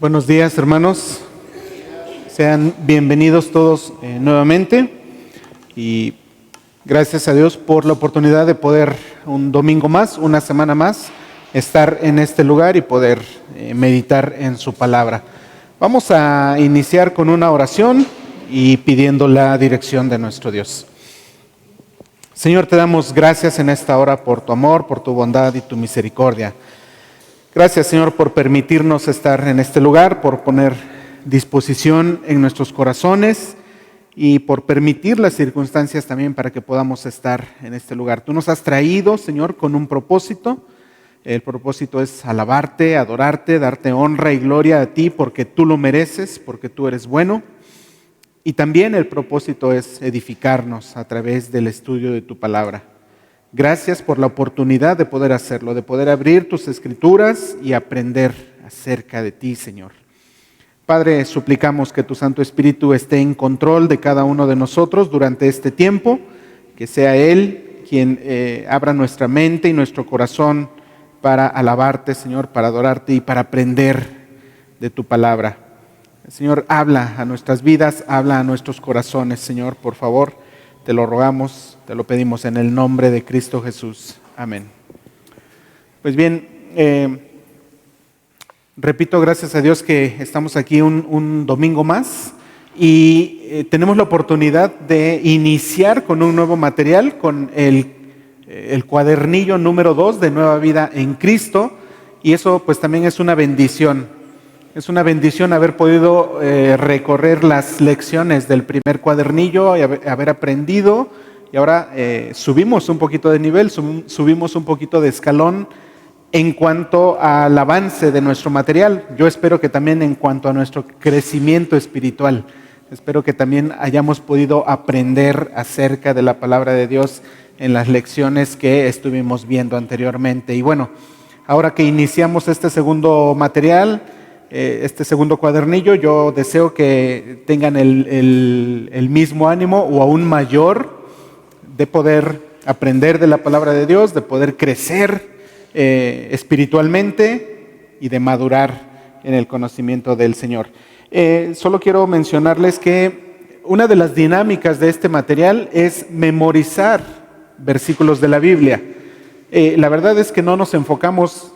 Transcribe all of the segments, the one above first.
Buenos días, hermanos. Sean bienvenidos todos nuevamente y gracias a Dios por la oportunidad de poder un domingo más, una semana más, estar en este lugar y poder meditar en su palabra. Vamos a iniciar con una oración y pidiendo la dirección de nuestro Dios. Señor, te damos gracias en esta hora por tu amor, por tu bondad y tu misericordia. Gracias, Señor, por permitirnos estar en este lugar, por poner disposición en nuestros corazones y por permitir las circunstancias también para que podamos estar en este lugar. Tú nos has traído, Señor, con un propósito. El propósito es alabarte, adorarte, darte honra y gloria a ti porque tú lo mereces, porque tú eres bueno. Y también el propósito es edificarnos a través del estudio de tu palabra. Gracias por la oportunidad de poder hacerlo, de poder abrir tus escrituras y aprender acerca de ti, Señor. Padre, suplicamos que tu Santo Espíritu esté en control de cada uno de nosotros durante este tiempo, que sea Él quien abra nuestra mente y nuestro corazón para alabarte, Señor, para adorarte y para aprender de tu palabra. Señor, habla a nuestras vidas, habla a nuestros corazones, Señor, por favor. Te lo rogamos, te lo pedimos en el nombre de Cristo Jesús. Amén. Pues bien, repito, gracias a Dios que estamos aquí un domingo más y tenemos la oportunidad de iniciar con un nuevo material, con el cuadernillo número 2 de Nueva Vida en Cristo, y eso pues también es una bendición. Es una bendición haber podido recorrer las lecciones del primer cuadernillo y haber aprendido, y ahora subimos un poquito de nivel, subimos un poquito de escalón en cuanto al avance de nuestro material. Yo espero que también en cuanto a nuestro crecimiento espiritual. Espero que también hayamos podido aprender acerca de la palabra de Dios en las lecciones que estuvimos viendo anteriormente. Y bueno, ahora que iniciamos este segundo material, este segundo cuadernillo, yo deseo que tengan el mismo ánimo o aún mayor de poder aprender de la palabra de Dios, de poder crecer espiritualmente y de madurar en el conocimiento del Señor. Solo quiero mencionarles que una de las dinámicas de este material es memorizar versículos de la Biblia. La verdad es que no nos enfocamos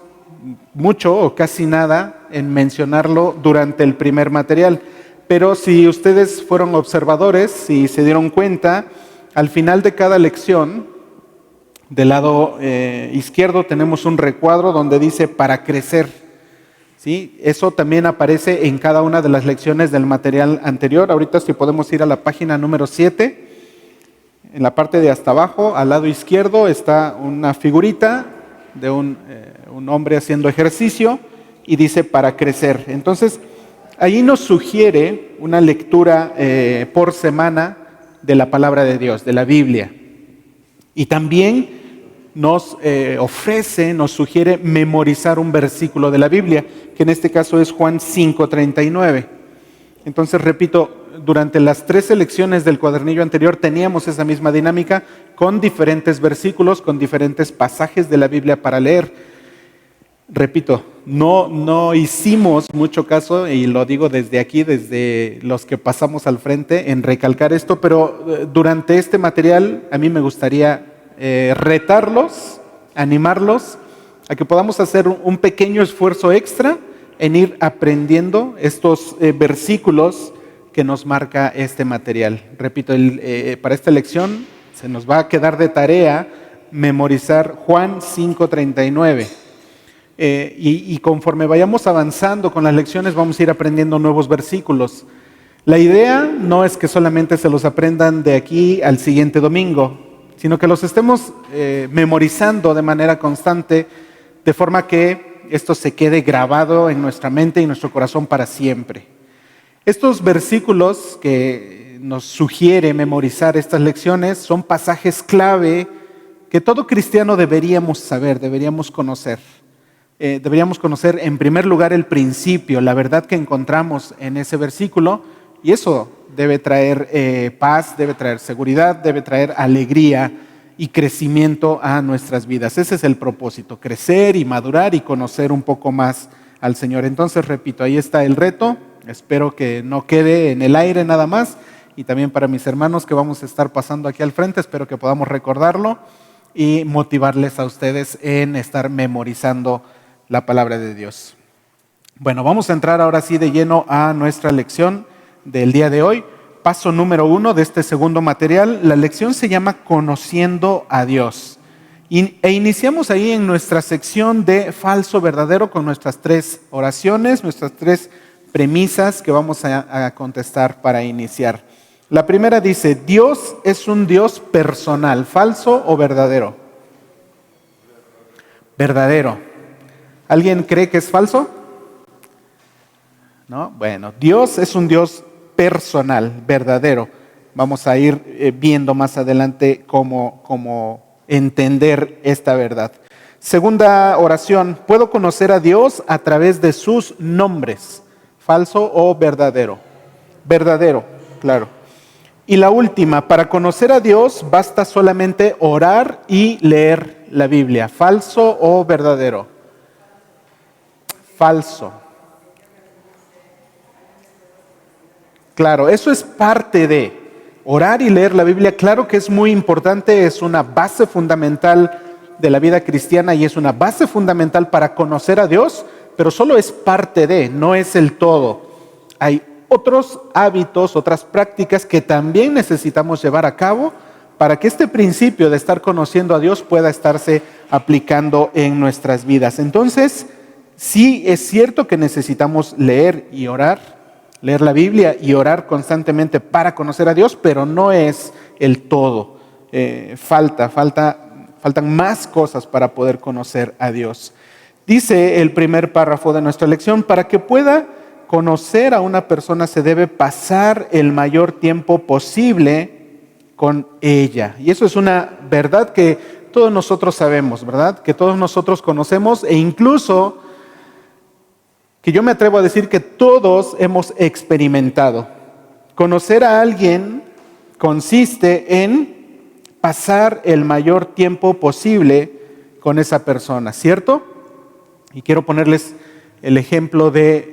mucho o casi nada en mencionarlo durante el primer material, pero si ustedes fueron observadores, si se dieron cuenta, al final de cada lección, del lado izquierdo tenemos un recuadro donde dice para crecer, ¿sí? Eso también aparece en cada una de las lecciones del material anterior. Ahorita si podemos ir a la página número 7, en la parte de hasta abajo, al lado izquierdo está una figurita de un hombre haciendo ejercicio y dice para crecer. Entonces, ahí nos sugiere una lectura por semana de la palabra de Dios, de la Biblia. Y también nos nos sugiere memorizar un versículo de la Biblia, que en este caso es Juan 5:39. Entonces, repito, durante las 13 lecciones del cuadernillo anterior teníamos esa misma dinámica con diferentes versículos, con diferentes pasajes de la Biblia para leer. Repito, no hicimos mucho caso, y lo digo desde aquí, desde los que pasamos al frente, en recalcar esto, pero durante este material a mí me gustaría retarlos, animarlos a que podamos hacer un pequeño esfuerzo extra en ir aprendiendo estos versículos que nos marca este material. Repito, para esta lección se nos va a quedar de tarea memorizar Juan 5:39. Y conforme vayamos avanzando con las lecciones vamos a ir aprendiendo nuevos versículos. La idea no es que solamente se los aprendan de aquí al siguiente domingo, sino que los estemos memorizando de manera constante, de forma que esto se quede grabado en nuestra mente y nuestro corazón para siempre. Estos versículos que nos sugiere memorizar estas lecciones son pasajes clave que todo cristiano deberíamos saber, deberíamos conocer. Deberíamos conocer en primer lugar el principio, la verdad que encontramos en ese versículo, y eso debe traer paz, debe traer seguridad, debe traer alegría y crecimiento a nuestras vidas. Ese es el propósito, crecer y madurar y conocer un poco más al Señor. Entonces, repito, ahí está el reto. Espero que no quede en el aire nada más, y también para mis hermanos que vamos a estar pasando aquí al frente, espero que podamos recordarlo y motivarles a ustedes en estar memorizando la palabra de Dios. Bueno, vamos a entrar ahora sí de lleno a nuestra lección del día de hoy. Paso número 1 de este segundo material. La lección se llama Conociendo a Dios. E iniciamos ahí en nuestra sección de falso verdadero con nuestras 3 oraciones, nuestras 3 premisas que vamos a contestar para iniciar. La primera dice: Dios es un Dios personal, ¿falso o verdadero? Verdadero. ¿Alguien cree que es falso? ¿No? Bueno, Dios es un Dios personal, verdadero. Vamos a ir viendo más adelante cómo entender esta verdad. Segunda oración: puedo conocer a Dios a través de sus nombres, ¿falso o verdadero? Verdadero, claro. Y la última: para conocer a Dios basta solamente orar y leer la Biblia, ¿falso o verdadero? Falso. Claro, eso es parte de orar y leer la Biblia. Claro que es muy importante, es una base fundamental de la vida cristiana y es una base fundamental para conocer a Dios, pero solo es parte de, no es el todo. Hay otros hábitos, otras prácticas que también necesitamos llevar a cabo para que este principio de estar conociendo a Dios pueda estarse aplicando en nuestras vidas. Entonces, sí es cierto que necesitamos leer y orar, leer la Biblia y orar constantemente para conocer a Dios, pero no es el todo. Faltan más cosas para poder conocer a Dios. Dice el primer párrafo de nuestra lección: para que pueda conocer a una persona se debe pasar el mayor tiempo posible con ella. Y eso es una verdad que todos nosotros sabemos, ¿verdad? Que todos nosotros conocemos, e incluso que yo me atrevo a decir que todos hemos experimentado. Conocer a alguien consiste en pasar el mayor tiempo posible con esa persona, ¿cierto? Y quiero ponerles el ejemplo de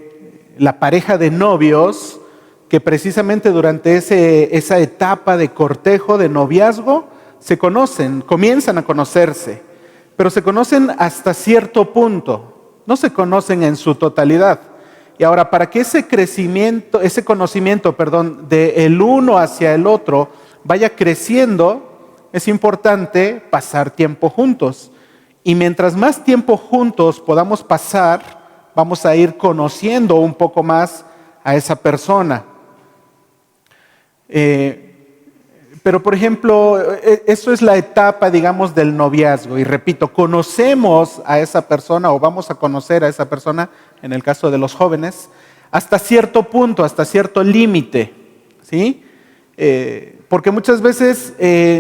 la pareja de novios que precisamente durante esa etapa de cortejo, de noviazgo, se conocen, comienzan a conocerse, pero se conocen hasta cierto punto, no se conocen en su totalidad. Y ahora, para que ese conocimiento del uno hacia el otro vaya creciendo, es importante pasar tiempo juntos. Y mientras más tiempo juntos podamos pasar, vamos a ir conociendo un poco más a esa persona. Pero, por ejemplo, eso es la etapa, digamos, del noviazgo. Y repito, conocemos a esa persona o vamos a conocer a esa persona, en el caso de los jóvenes, hasta cierto punto, hasta cierto límite, ¿sí? Porque muchas veces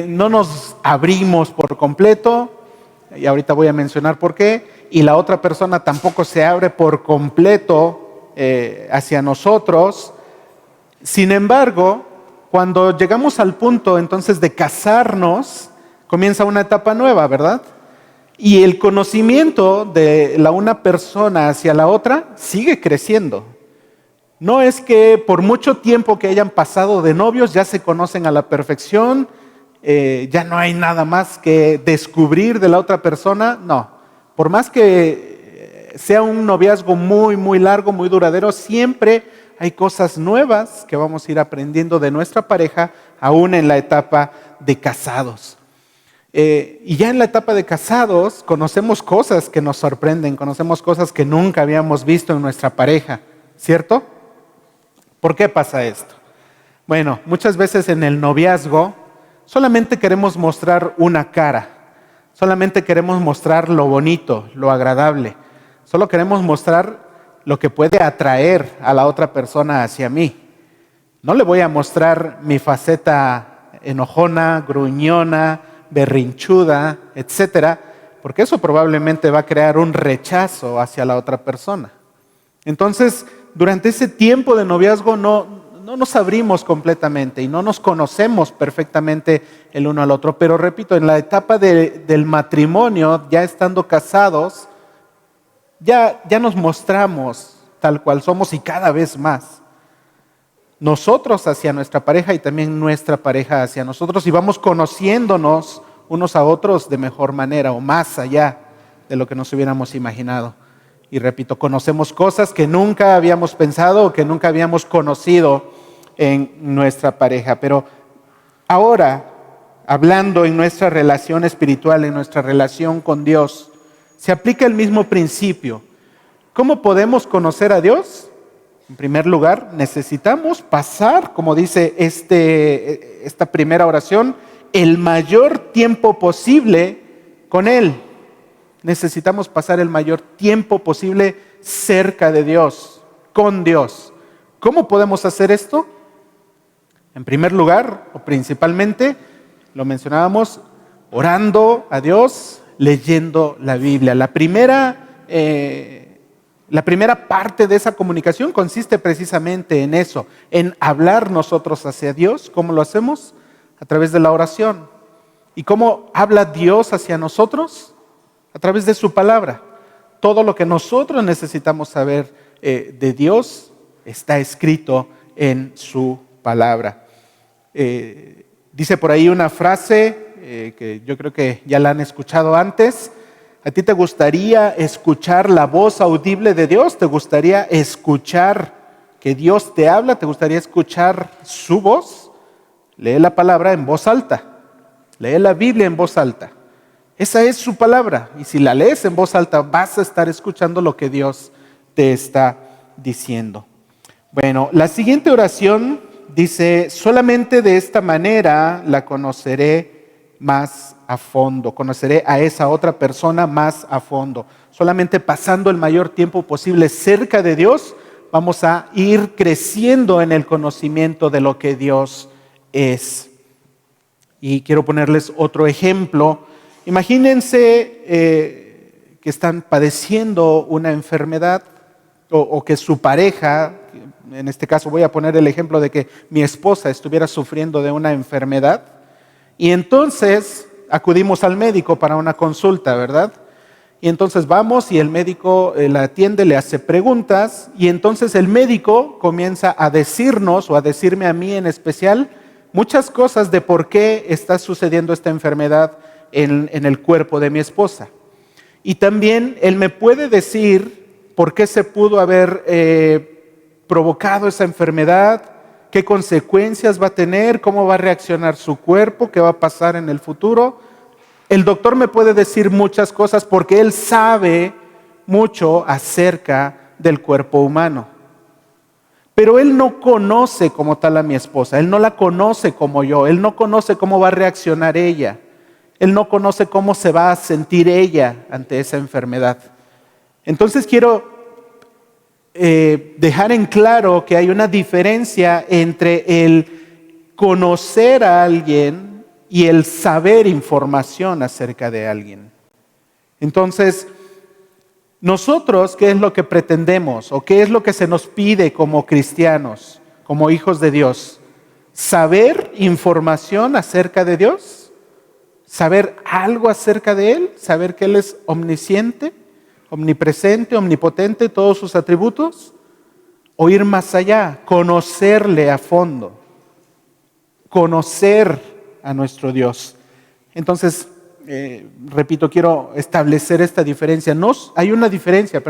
no nos abrimos por completo, y ahorita voy a mencionar por qué, y la otra persona tampoco se abre por completo hacia nosotros. Sin embargo, cuando llegamos al punto entonces de casarnos, comienza una etapa nueva, ¿verdad? Y el conocimiento de una persona hacia la otra sigue creciendo. No es que por mucho tiempo que hayan pasado de novios ya se conocen a la perfección, ya no hay nada más que descubrir de la otra persona. No, por más que sea un noviazgo muy, muy largo, muy duradero, siempre hay cosas nuevas que vamos a ir aprendiendo de nuestra pareja, aún en la etapa de casados. Y ya en la etapa de casados conocemos cosas que nos sorprenden, conocemos cosas que nunca habíamos visto en nuestra pareja, ¿cierto? ¿Por qué pasa esto? Bueno, muchas veces en el noviazgo solamente queremos mostrar una cara, solamente queremos mostrar lo bonito, lo agradable, Solo queremos mostrar lo que puede atraer a la otra persona hacia mí. No le voy a mostrar mi faceta enojona, gruñona, berrinchuda, etcétera, porque eso probablemente va a crear un rechazo hacia la otra persona. Entonces, durante ese tiempo de noviazgo no nos abrimos completamente y no nos conocemos perfectamente el uno al otro. Pero repito, en la etapa del matrimonio, ya estando casados, ya nos mostramos tal cual somos y cada vez más. Nosotros hacia nuestra pareja y también nuestra pareja hacia nosotros, y vamos conociéndonos unos a otros de mejor manera o más allá de lo que nos hubiéramos imaginado. Y repito, conocemos cosas que nunca habíamos pensado o que nunca habíamos conocido en nuestra pareja. Pero ahora, hablando en nuestra relación espiritual, en nuestra relación con Dios, se aplica el mismo principio. ¿Cómo podemos conocer a Dios? En primer lugar, necesitamos pasar, como dice esta primera oración, el mayor tiempo posible con Él. Necesitamos pasar el mayor tiempo posible cerca de Dios, con Dios. ¿Cómo podemos hacer esto? En primer lugar, o principalmente, lo mencionábamos, orando a Dios, leyendo la Biblia. La primera parte de esa comunicación consiste precisamente en eso, en hablar nosotros hacia Dios. ¿Cómo lo hacemos? A través de la oración. ¿Y cómo habla Dios hacia nosotros? A través de su palabra. Todo lo que nosotros necesitamos saber de Dios está escrito en su palabra. Dice por ahí una frase que yo creo que ya la han escuchado antes. ¿A ti te gustaría escuchar la voz audible de Dios? ¿Te gustaría escuchar que Dios te habla? ¿Te gustaría escuchar su voz? Lee la palabra en voz alta. Lee la Biblia en voz alta. Esa es su palabra. Y si la lees en voz alta, vas a estar escuchando lo que Dios te está diciendo. Bueno, la siguiente oración dice: solamente de esta manera la conoceré más a fondo, conoceré a esa otra persona más a fondo. Solamente pasando el mayor tiempo posible cerca de Dios, vamos a ir creciendo en el conocimiento de lo que Dios es. Y quiero ponerles otro ejemplo. Imagínense que están padeciendo una enfermedad o que su pareja, en este caso voy a poner el ejemplo de que mi esposa estuviera sufriendo de una enfermedad y entonces acudimos al médico para una consulta, ¿verdad? Y entonces vamos y el médico la atiende, le hace preguntas y entonces el médico comienza a decirnos o a decirme a mí en especial muchas cosas de por qué está sucediendo esta enfermedad en el cuerpo de mi esposa. Y también él me puede decir por qué se pudo haber provocado esa enfermedad, qué consecuencias va a tener, cómo va a reaccionar su cuerpo, qué va a pasar en el futuro. El doctor me puede decir muchas cosas porque él sabe mucho acerca del cuerpo humano. Pero él no conoce como tal a mi esposa, él no la conoce como yo, él no conoce cómo va a reaccionar ella, él no conoce cómo se va a sentir ella ante esa enfermedad. Entonces quiero dejar en claro que hay una diferencia entre el conocer a alguien y el saber información acerca de alguien. Entonces, nosotros, ¿qué es lo que pretendemos o qué es lo que se nos pide como cristianos, como hijos de Dios? ¿Saber información acerca de Dios? ¿Saber algo acerca de Él? ¿Saber que Él es omnisciente, omnipresente, omnipotente, todos sus atributos? ¿O ir más allá? Conocerle a fondo. Conocer a nuestro Dios. Entonces, repito, quiero establecer esta diferencia. Hay una diferencia,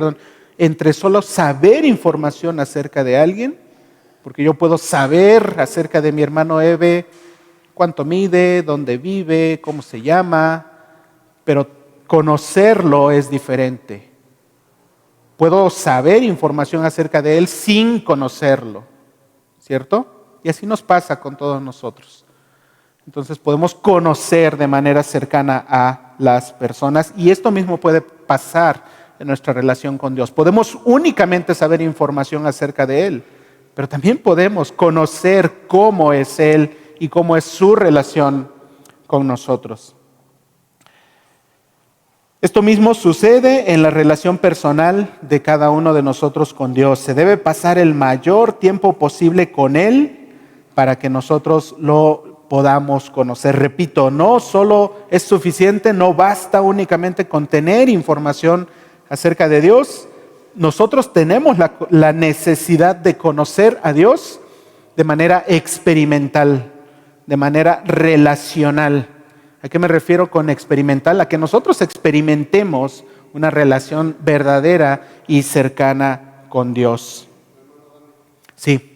entre solo saber información acerca de alguien, porque yo puedo saber acerca de mi hermano Eve, cuánto mide, dónde vive, cómo se llama, pero conocerlo es diferente. Puedo saber información acerca de él sin conocerlo, ¿cierto? Y así nos pasa con todos nosotros. Entonces podemos conocer de manera cercana a las personas y esto mismo puede pasar en nuestra relación con Dios. Podemos únicamente saber información acerca de Él, pero también podemos conocer cómo es Él y cómo es su relación con nosotros. Esto mismo sucede en la relación personal de cada uno de nosotros con Dios. Se debe pasar el mayor tiempo posible con Él para que nosotros lo podamos conocer. Repito, no solo es suficiente, no basta únicamente con tener información acerca de Dios. Nosotros tenemos la necesidad de conocer a Dios de manera experimental, de manera relacional. ¿A qué me refiero con experimental? A que nosotros experimentemos una relación verdadera y cercana con Dios. Sí.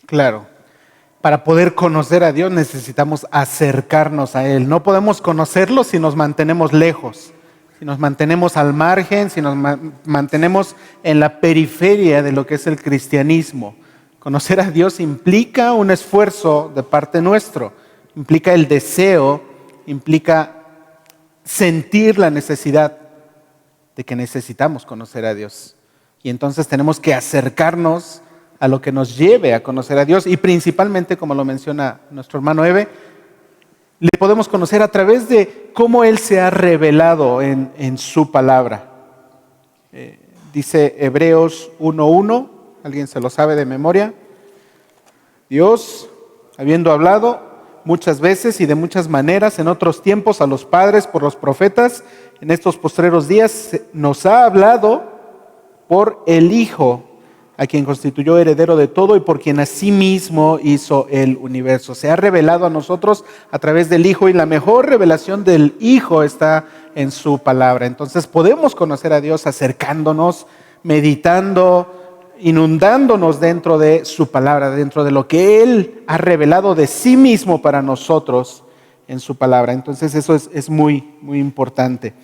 Claro, para poder conocer a Dios necesitamos acercarnos a Él. No podemos conocerlo si nos mantenemos lejos, si nos mantenemos al margen, si nos mantenemos en la periferia de lo que es el cristianismo. Conocer a Dios implica un esfuerzo de parte nuestro, implica el deseo, implica sentir la necesidad de que necesitamos conocer a Dios. Y entonces tenemos que acercarnos a lo que nos lleve a conocer a Dios y principalmente, como lo menciona nuestro hermano Eve, le podemos conocer a través de cómo Él se ha revelado en su palabra. Dice Hebreos 1:1, ¿alguien se lo sabe de memoria? Dios, habiendo hablado muchas veces y de muchas maneras en otros tiempos a los padres por los profetas, en estos postreros días nos ha hablado por el Hijo, a quien constituyó heredero de todo y por quien asimismo hizo el universo. Se ha revelado a nosotros a través del Hijo y la mejor revelación del Hijo está en su palabra. Entonces podemos conocer a Dios acercándonos, meditando, inundándonos dentro de su palabra, dentro de lo que Él ha revelado de sí mismo para nosotros en su palabra. Entonces eso es muy, muy importante.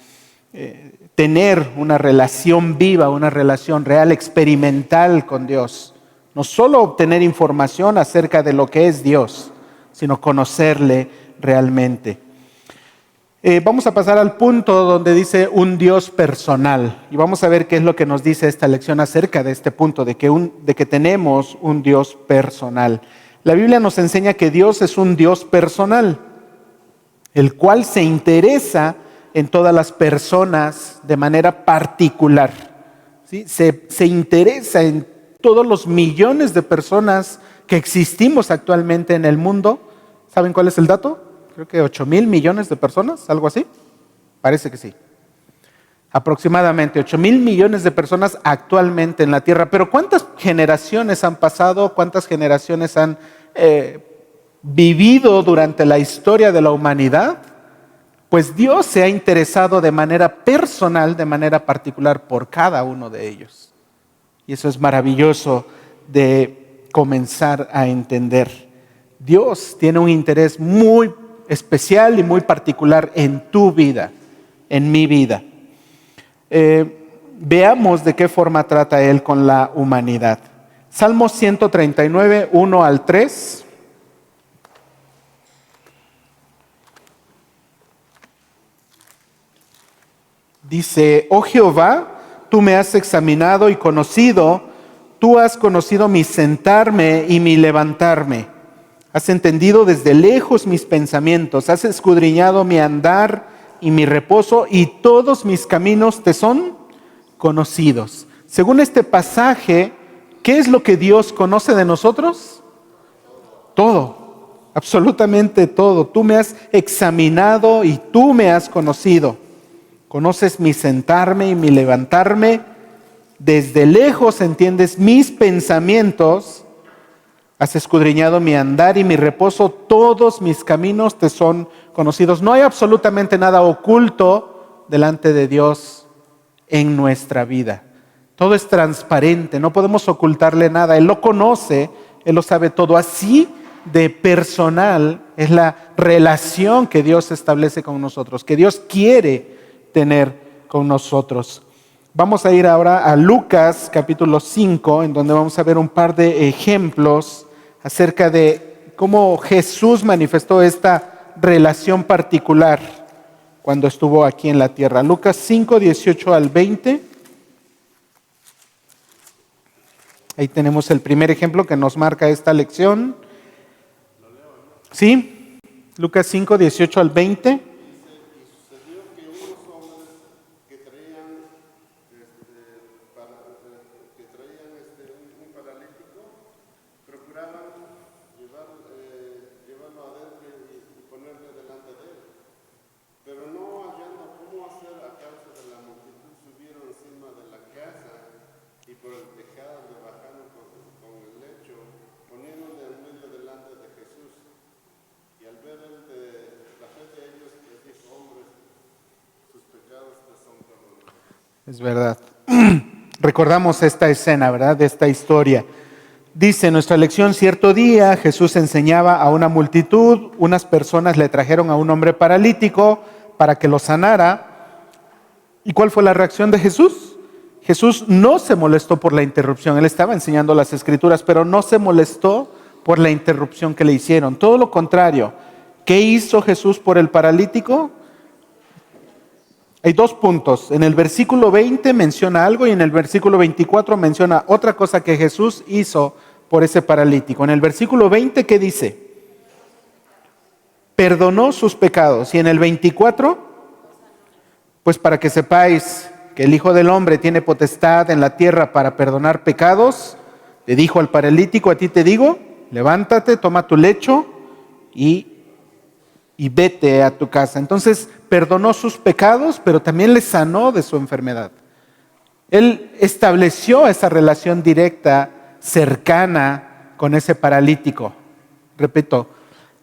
Tener una relación viva, una relación real, experimental con Dios. No solo obtener información acerca de lo que es Dios, sino conocerle realmente. Vamos a pasar al punto donde dice un Dios personal. Y vamos a ver qué es lo que nos dice esta lección acerca de este punto, de que tenemos un Dios personal. La Biblia nos enseña que Dios es un Dios personal, el cual se interesa en todas las personas de manera particular. ¿Sí? Se interesa en todos los millones de personas que existimos actualmente en el mundo. ¿Saben cuál es el dato? Creo que 8,000 millones de personas, algo así. Parece que sí. Aproximadamente 8,000 millones de personas actualmente en la Tierra. Pero ¿cuántas generaciones han pasado? ¿Cuántas generaciones han vivido durante la historia de la humanidad? Pues Dios se ha interesado de manera personal, de manera particular por cada uno de ellos. Y eso es maravilloso de comenzar a entender. Dios tiene un interés muy especial y muy particular en tu vida, en mi vida. Veamos de qué forma trata Él con la humanidad. Salmo 139, 1 al 3. Dice, oh Jehová, tú me has examinado y conocido, tú has conocido mi sentarme y mi levantarme. Has entendido desde lejos mis pensamientos, has escudriñado mi andar y mi reposo, y todos mis caminos te son conocidos. Según este pasaje, ¿qué es lo que Dios conoce de nosotros? Todo, absolutamente todo. Tú me has examinado y tú me has conocido. Conoces mi sentarme y mi levantarme. Desde lejos entiendes mis pensamientos. Has escudriñado mi andar y mi reposo. Todos mis caminos te son conocidos. No hay absolutamente nada oculto delante de Dios en nuestra vida. Todo es transparente, no podemos ocultarle nada. Él lo conoce, Él lo sabe todo. Así de personal es la relación que Dios establece con nosotros, que Dios quiere tener con nosotros. Vamos a ir ahora a Lucas capítulo 5, en donde vamos a ver un par de ejemplos acerca de cómo Jesús manifestó esta relación particular cuando estuvo aquí en la tierra. Lucas 5, 18 al 20. Ahí tenemos el primer ejemplo que nos marca esta lección. ¿Sí? Lucas 5, 18 al 20. Es verdad. Recordamos esta escena, ¿verdad? De esta historia. Dice nuestra lección, cierto día Jesús enseñaba a una multitud, unas personas le trajeron a un hombre paralítico para que lo sanara. ¿Y cuál fue la reacción de Jesús? Jesús no se molestó por la interrupción, él estaba enseñando las escrituras, pero no se molestó por la interrupción que le hicieron. Todo lo contrario, ¿qué hizo Jesús por el paralítico? Hay dos puntos. En el versículo 20 menciona algo y en el versículo 24 menciona otra cosa que Jesús hizo por ese paralítico. En el versículo 20, ¿qué dice? Perdonó sus pecados. Y en el 24, pues para que sepáis que el Hijo del Hombre tiene potestad en la tierra para perdonar pecados, le dijo al paralítico, a ti te digo, levántate, toma tu lecho y vete a tu casa. Entonces perdonó sus pecados, pero también le sanó de su enfermedad. Él estableció esa relación directa, cercana con ese paralítico. Repito,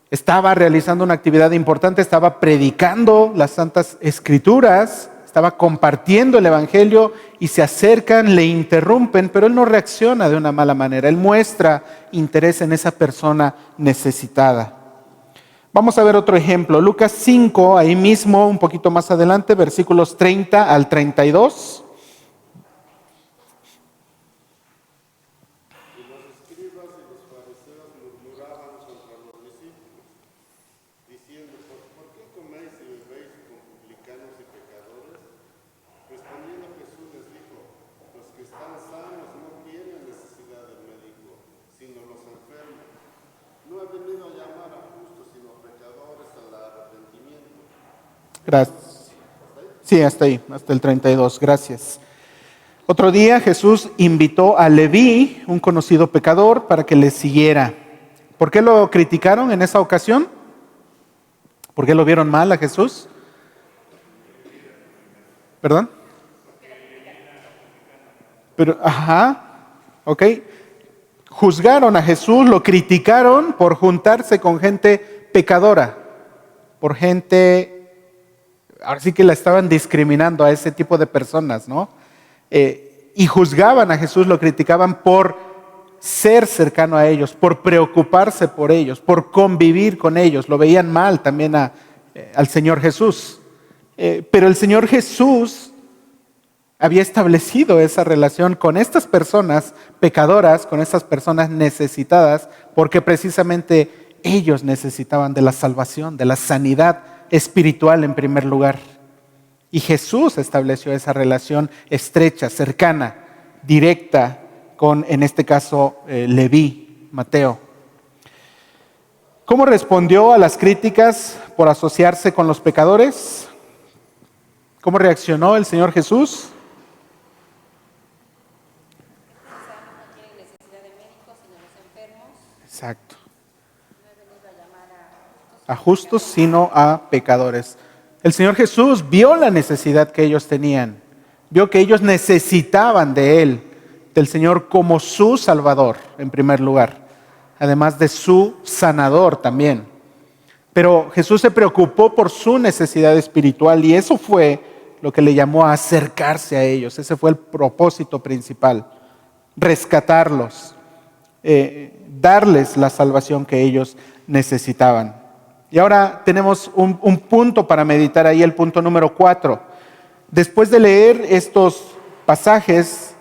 estaba realizando una actividad importante, estaba predicando las Santas Escrituras, estaba compartiendo el Evangelio y se acercan, le interrumpen, pero él no reacciona de una mala manera. Él muestra interés en esa persona necesitada. Vamos a ver otro ejemplo, Lucas 5, ahí mismo, un poquito más adelante, versículos 30 al 32. Y los escribas y los fariseos murmuraban contra los discípulos, diciendo, ¿por qué coméis y bebéis con publicanos y pecadores? Respondiendo Jesús les dijo, los que están sanos no tienen necesidad del médico, sino los enfermos. No he venido a llamar a justos, sino pecadores al arrepentimiento. Gracias. Sí, hasta ahí, hasta el 32, gracias. Otro día Jesús invitó a Leví, un conocido pecador, para que le siguiera. ¿Por qué lo criticaron en esa ocasión? ¿Por qué lo vieron mal a Jesús? ¿Perdón? Pero, ok. Juzgaron a Jesús, lo criticaron por juntarse con gente pecadora, por gente, ahora sí que la estaban discriminando a ese tipo de personas, ¿no? Y juzgaban a Jesús, lo criticaban por ser cercano a ellos, por preocuparse por ellos, por convivir con ellos. Lo veían mal también al Señor Jesús. Pero el Señor Jesús había establecido esa relación con estas personas pecadoras, con estas personas necesitadas, porque precisamente ellos necesitaban de la salvación, de la sanidad espiritual en primer lugar. Y Jesús estableció esa relación estrecha, cercana, directa con, en este caso, Leví, Mateo. ¿Cómo respondió a las críticas por asociarse con los pecadores? ¿Cómo reaccionó el Señor Jesús? Exacto. A justos, sino a pecadores. El Señor Jesús vio la necesidad que ellos tenían, vio que ellos necesitaban de Él, del Señor como su Salvador, en primer lugar, además de su sanador también. Pero Jesús se preocupó por su necesidad espiritual y eso fue lo que le llamó a acercarse a ellos. Ese fue el propósito principal, rescatarlos, darles la salvación que ellos necesitaban. Y ahora tenemos un punto para meditar ahí, el punto número 4. Después de leer estos pasajes,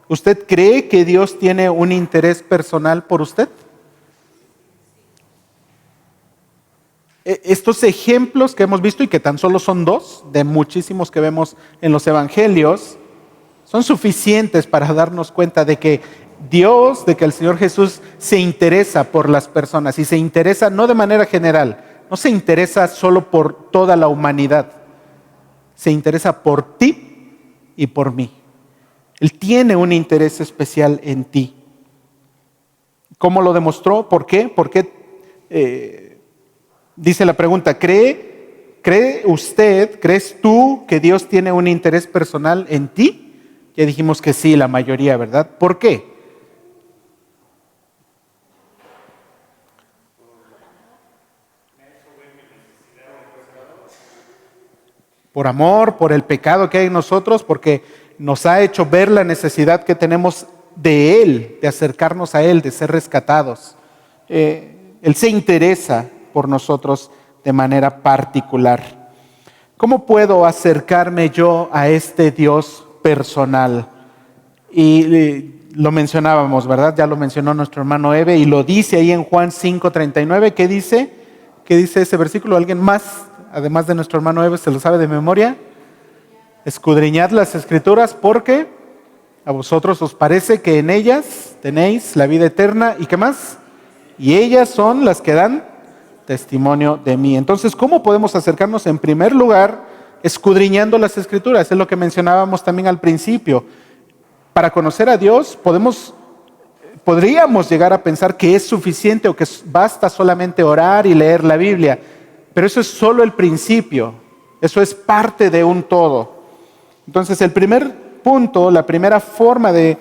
¿usted cree que Dios tiene un interés personal por usted? Estos ejemplos que hemos visto, y que tan solo son 2 de muchísimos que vemos en los evangelios, son suficientes para darnos cuenta de que Dios, de que el Señor Jesús se interesa por las personas, y se interesa no de manera general, no se interesa solo por toda la humanidad, se interesa por ti y por mí. Él tiene un interés especial en ti. ¿Cómo lo demostró? ¿Por qué? Porque dice la pregunta, ¿cree usted, crees tú que Dios tiene un interés personal en ti? Ya dijimos que sí, la mayoría, ¿verdad? ¿Por qué? Por amor, por el pecado que hay en nosotros, porque nos ha hecho ver la necesidad que tenemos de Él, de acercarnos a Él, de ser rescatados. Él se interesa por nosotros de manera particular. ¿Cómo puedo acercarme yo a este Dios personal? Y lo mencionábamos, ¿verdad? Ya lo mencionó nuestro hermano Eve y lo dice ahí en Juan 5:39. ¿Qué dice? ¿Qué dice ese versículo? ¿Alguien más, además de nuestro hermano Eve, se lo sabe de memoria? Escudriñad las Escrituras porque a vosotros os parece que en ellas tenéis la vida eterna. ¿Y qué más? Y ellas son las que dan testimonio de mí. Entonces, ¿cómo podemos acercarnos? En primer lugar, escudriñando las Escrituras. Es lo que mencionábamos también al principio. Para conocer a Dios, podríamos llegar a pensar que es suficiente o que basta solamente orar y leer la Biblia. Pero eso es solo el principio. Eso es parte de un todo. Entonces, el primer punto, la primera forma de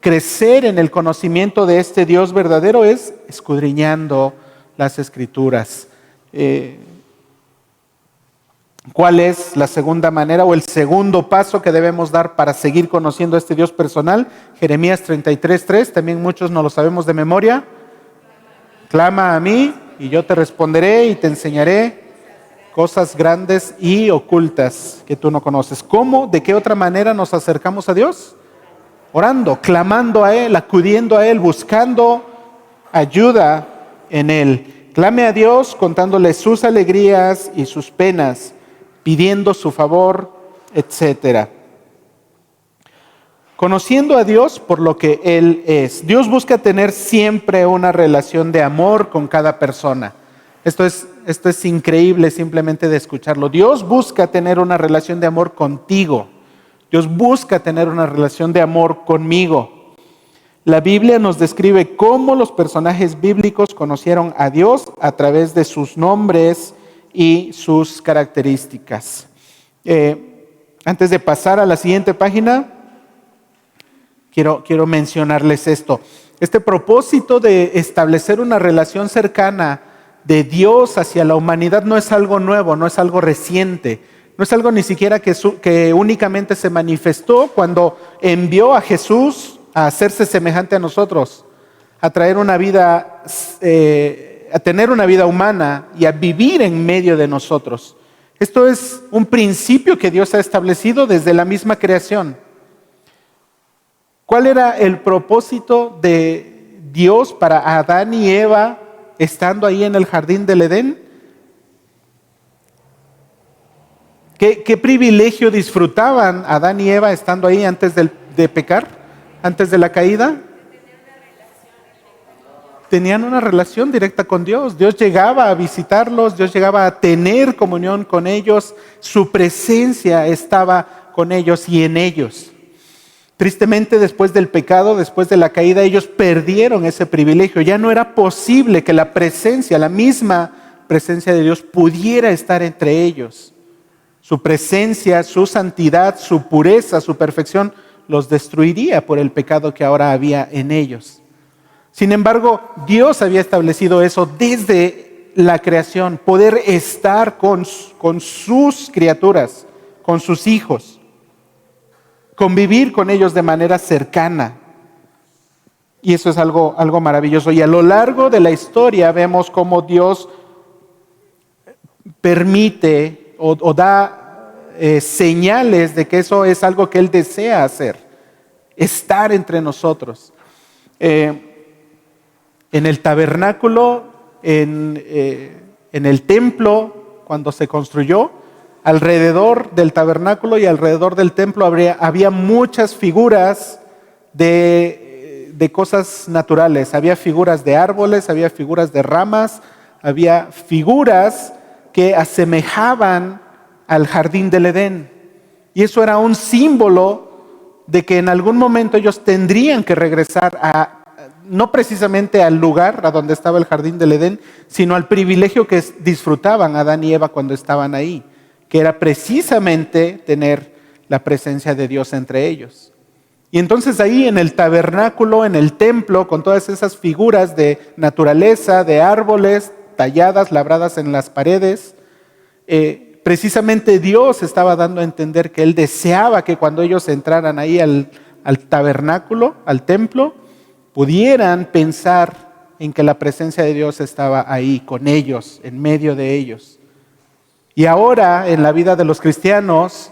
crecer en el conocimiento de este Dios verdadero es escudriñando las Escrituras. ¿Cuál es la segunda manera o el segundo paso que debemos dar para seguir conociendo a este Dios personal? Jeremías 33:3, también muchos no lo sabemos de memoria. Clama a mí y yo te responderé y te enseñaré cosas grandes y ocultas que tú no conoces. ¿Cómo? ¿De qué otra manera nos acercamos a Dios? Orando, clamando a Él, acudiendo a Él, buscando ayuda en Él. Clame a Dios contándole sus alegrías y sus penas, pidiendo su favor, etc. Conociendo a Dios por lo que Él es. Dios busca tener siempre una relación de amor con cada persona. Esto es increíble simplemente de escucharlo. Dios busca tener una relación de amor contigo. Dios busca tener una relación de amor conmigo. La Biblia nos describe cómo los personajes bíblicos conocieron a Dios a través de sus nombres y sus características. Antes de pasar a la siguiente página, quiero mencionarles esto. Este propósito de establecer una relación cercana de Dios hacia la humanidad no es algo nuevo, no es algo reciente, no es algo ni siquiera que únicamente se manifestó cuando envió a Jesús a hacerse semejante a nosotros, a traer una vida, a tener una vida humana y a vivir en medio de nosotros. Esto es un principio que Dios ha establecido desde la misma creación. ¿Cuál era el propósito de Dios para Adán y Eva estando ahí en el jardín del Edén? ¿Qué privilegio disfrutaban Adán y Eva estando ahí antes de pecar, antes de la caída? Tenían una relación directa con Dios. Dios llegaba a visitarlos, Dios llegaba a tener comunión con ellos, su presencia estaba con ellos y en ellos. Tristemente, después del pecado, después de la caída, ellos perdieron ese privilegio. Ya no era posible que la presencia, la misma presencia de Dios pudiera estar entre ellos. Su presencia, su santidad, su pureza, su perfección los destruiría por el pecado que ahora había en ellos. Sin embargo, Dios había establecido eso desde la creación, poder estar con sus criaturas, con sus hijos, convivir con ellos de manera cercana. Y eso es algo maravilloso. Y a lo largo de la historia vemos cómo Dios permite o da señales de que eso es algo que Él desea hacer, estar entre nosotros. En el tabernáculo, en el templo, cuando se construyó, alrededor del tabernáculo y alrededor del templo había muchas figuras de cosas naturales. Había figuras de árboles, había figuras de ramas, había figuras que asemejaban al jardín del Edén. Y eso era un símbolo de que en algún momento ellos tendrían que regresar no precisamente al lugar a donde estaba el jardín del Edén, sino al privilegio que disfrutaban Adán y Eva cuando estaban ahí, que era precisamente tener la presencia de Dios entre ellos. Y entonces ahí en el tabernáculo, en el templo, con todas esas figuras de naturaleza, de árboles talladas, labradas en las paredes, precisamente Dios estaba dando a entender que Él deseaba que cuando ellos entraran ahí al tabernáculo, al templo, pudieran pensar en que la presencia de Dios estaba ahí con ellos, en medio de ellos. Y ahora en la vida de los cristianos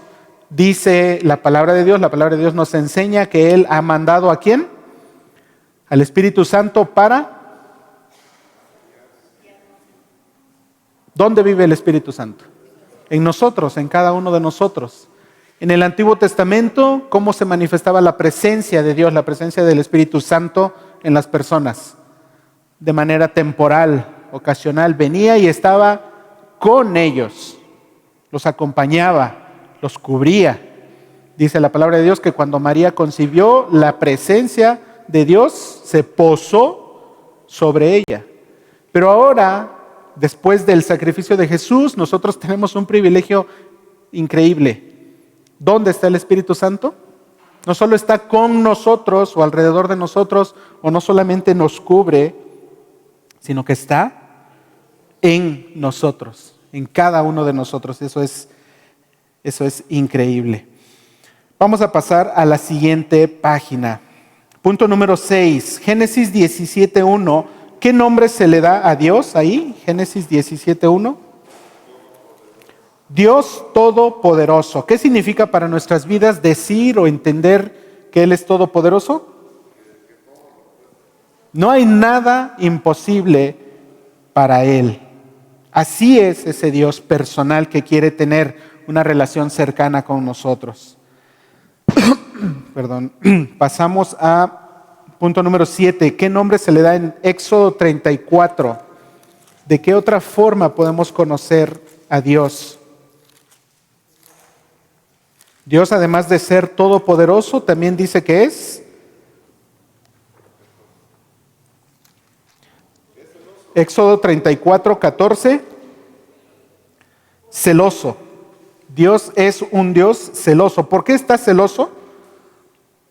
dice la palabra de Dios nos enseña que Él ha mandado ¿a quién? Al Espíritu Santo para... ¿Dónde vive el Espíritu Santo? En nosotros, en cada uno de nosotros. En el Antiguo Testamento, ¿cómo se manifestaba la presencia de Dios, la presencia del Espíritu Santo en las personas? De manera temporal, ocasional, venía y estaba con ellos, los acompañaba, los cubría. Dice la palabra de Dios que cuando María concibió, la presencia de Dios se posó sobre ella. Pero ahora, después del sacrificio de Jesús, nosotros tenemos un privilegio increíble. ¿Dónde está el Espíritu Santo? No solo está con nosotros o alrededor de nosotros, o no solamente nos cubre, sino que está en nosotros, en cada uno de nosotros. Eso es increíble. Vamos a pasar a la siguiente página. Punto número 6, Génesis 17:1. ¿Qué nombre se le da a Dios ahí? Génesis 17:1. Dios Todopoderoso. ¿Qué significa para nuestras vidas decir o entender que Él es todopoderoso? No hay nada imposible para Él. Así es ese Dios personal que quiere tener una relación cercana con nosotros. Perdón. Pasamos a punto número 7. ¿Qué nombre se le da en Éxodo 34? ¿De qué otra forma podemos conocer a Dios? Dios, además de ser todopoderoso, también dice que es Éxodo 34:14, celoso. Dios es un Dios celoso. ¿Por qué está celoso?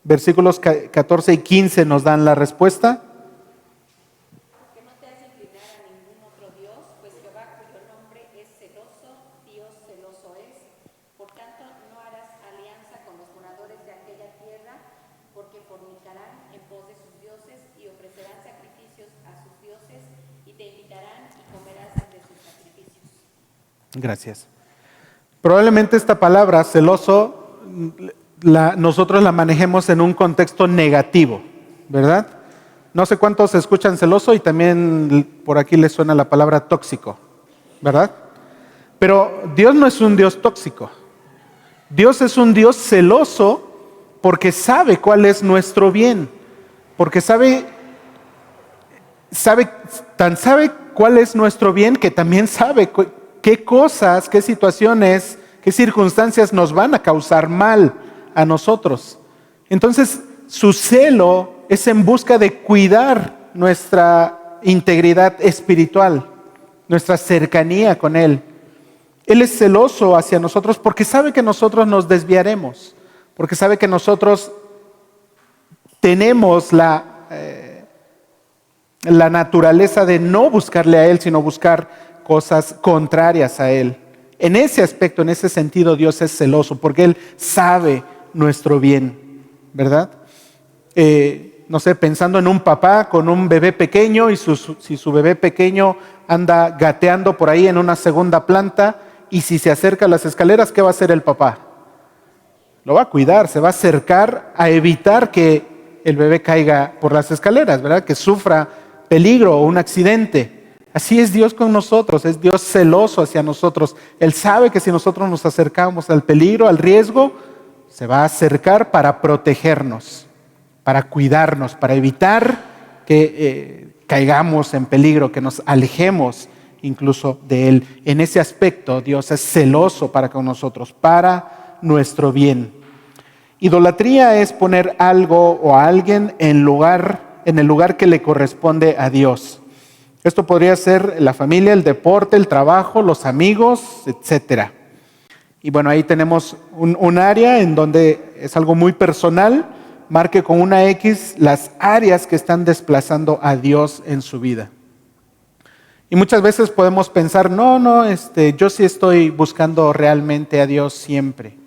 Versículos 14 y 15 nos dan la respuesta. Que no te has de inclinar a ningún otro Dios, pues Jehová, cuyo nombre es celoso, Dios celoso es. Por tanto, no harás alianza con los moradores de aquella tierra, porque fornicarán en pos de sus dioses y ofrecerán sacrificios a sus dioses y te invitarán y comerás de sus sacrificios. Gracias. Probablemente esta palabra, celoso, nosotros la manejemos en un contexto negativo, ¿verdad? No sé cuántos escuchan celoso y también por aquí les suena la palabra tóxico, ¿verdad? Pero Dios no es un Dios tóxico. Dios es un Dios celoso porque sabe cuál es nuestro bien, porque sabe cuál es nuestro bien que también sabe qué cosas, qué situaciones, qué circunstancias nos van a causar mal a nosotros. Entonces, su celo es en busca de cuidar nuestra integridad espiritual, nuestra cercanía con Él. Él es celoso hacia nosotros porque sabe que nosotros nos desviaremos, porque sabe que nosotros tenemos la naturaleza de no buscarle a Él, sino buscar cosas contrarias a Él. En ese aspecto, en ese sentido, Dios es celoso porque Él sabe nuestro bien, ¿verdad? No sé, pensando en un papá con un bebé pequeño y si su bebé pequeño anda gateando por ahí en una segunda planta y si se acerca a las escaleras, ¿qué va a hacer el papá? Lo va a cuidar, se va a acercar a evitar que el bebé caiga por las escaleras, ¿verdad? Que sufra peligro o un accidente. Así es Dios con nosotros, es Dios celoso hacia nosotros. Él sabe que si nosotros nos acercamos al peligro, al riesgo, se va a acercar para protegernos, para cuidarnos, para evitar que caigamos en peligro, que nos alejemos incluso de Él. En ese aspecto, Dios es celoso para con nosotros, para nuestro bien. Idolatría es poner algo o a alguien en el lugar que le corresponde a Dios. Esto podría ser la familia, el deporte, el trabajo, los amigos, etc. Y bueno, ahí tenemos un área en donde es algo muy personal. Marque con una X las áreas que están desplazando a Dios en su vida. Y muchas veces podemos pensar, yo sí estoy buscando realmente a Dios siempre.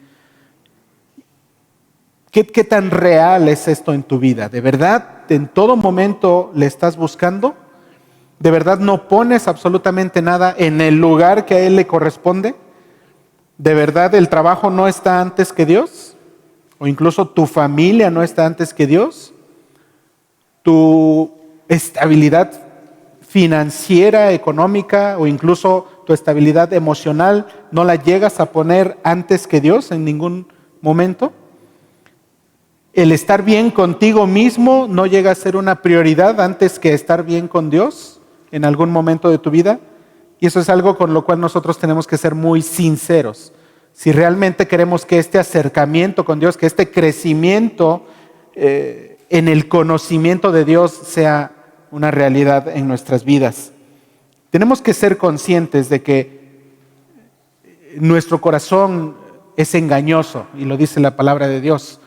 ¿Qué tan real es esto en tu vida? ¿De verdad en todo momento le estás buscando? ¿De verdad no pones absolutamente nada en el lugar que a Él le corresponde? ¿De verdad el trabajo no está antes que Dios? ¿O incluso tu familia no está antes que Dios? ¿Tu estabilidad financiera, económica o incluso tu estabilidad emocional no la llegas a poner antes que Dios en ningún momento? ¿El estar bien contigo mismo no llega a ser una prioridad antes que estar bien con Dios en algún momento de tu vida? Y eso es algo con lo cual nosotros tenemos que ser muy sinceros. Si realmente queremos que este acercamiento con Dios, que este crecimiento en el conocimiento de Dios sea una realidad en nuestras vidas, tenemos que ser conscientes de que nuestro corazón es engañoso, y lo dice la palabra de Dios.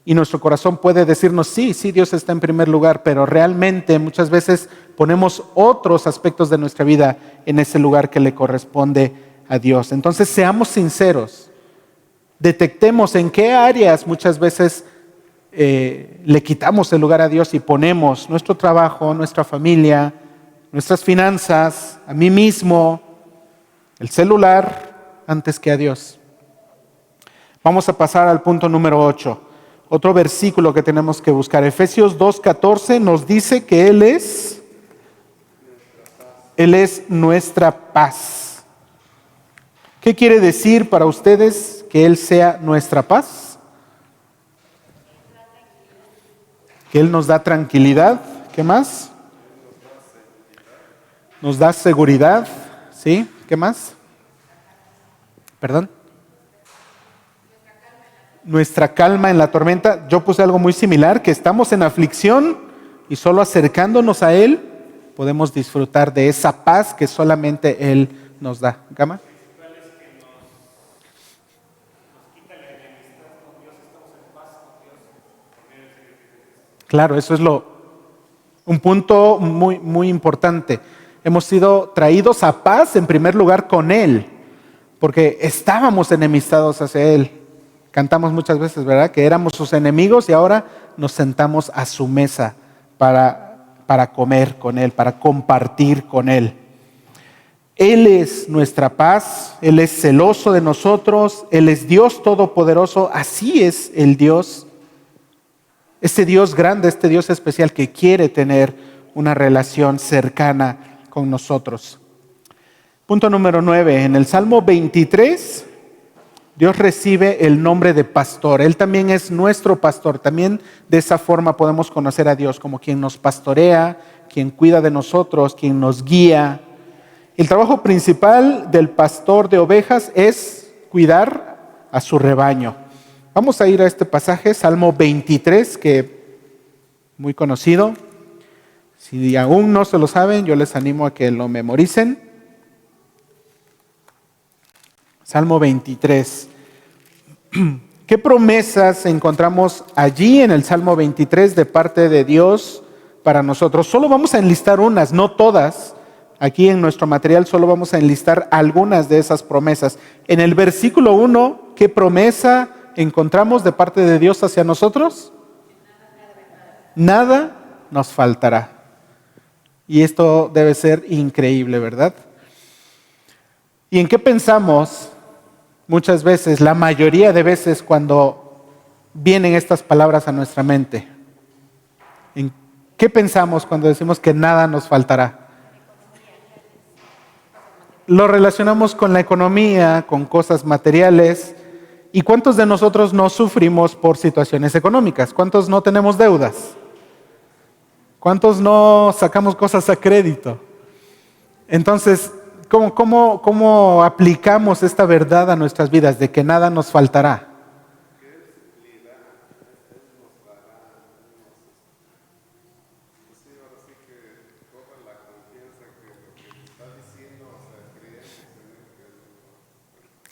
Y nuestro corazón puede decirnos, sí, Dios está en primer lugar, pero realmente muchas veces ponemos otros aspectos de nuestra vida en ese lugar que le corresponde a Dios. Entonces seamos sinceros, detectemos en qué áreas muchas veces le quitamos el lugar a Dios y ponemos nuestro trabajo, nuestra familia, nuestras finanzas, a mí mismo, el celular, antes que a Dios. Vamos a pasar al punto número 8. Otro versículo que tenemos que buscar. Efesios 2:14 nos dice que Él es nuestra paz. ¿Qué quiere decir para ustedes que Él sea nuestra paz? Que Él nos da tranquilidad. ¿Qué más? Nos da seguridad. ¿Sí? ¿Qué más? ¿Perdón? Nuestra calma en la tormenta. Yo puse algo muy similar, que estamos en aflicción y solo acercándonos a Él podemos disfrutar de esa paz que solamente Él nos da. ¿Gama? Claro, eso es un punto muy, muy importante. Hemos sido traídos a paz en primer lugar con Él, porque estábamos enemistados hacia Él. Cantamos muchas veces, ¿verdad? Que éramos sus enemigos y ahora nos sentamos a su mesa para comer con Él, para compartir con Él. Él es nuestra paz, Él es celoso de nosotros, Él es Dios todopoderoso, así es el Dios. Este Dios grande, este Dios especial que quiere tener una relación cercana con nosotros. Punto número 9, en el Salmo 23, Dios recibe el nombre de pastor. Él también es nuestro pastor. También de esa forma podemos conocer a Dios como quien nos pastorea, quien cuida de nosotros, quien nos guía. El trabajo principal del pastor de ovejas es cuidar a su rebaño. Vamos a ir a este pasaje, Salmo 23, que muy conocido. Si aún no se lo saben, yo les animo a que lo memoricen. Salmo 23. ¿Qué promesas encontramos allí en el Salmo 23 de parte de Dios para nosotros? Solo vamos a enlistar unas, no todas. Aquí en nuestro material solo vamos a enlistar algunas de esas promesas. En el versículo 1, ¿qué promesa encontramos de parte de Dios hacia nosotros? Nada nos faltará. Y esto debe ser increíble, ¿verdad? ¿Y en qué pensamos muchas veces, la mayoría de veces cuando vienen estas palabras a nuestra mente? ¿En qué pensamos cuando decimos que nada nos faltará? Lo relacionamos con la economía, con cosas materiales. ¿Y cuántos de nosotros no sufrimos por situaciones económicas? ¿Cuántos no tenemos deudas? ¿Cuántos no sacamos cosas a crédito? Entonces, ¿cómo aplicamos esta verdad a nuestras vidas de que nada nos faltará?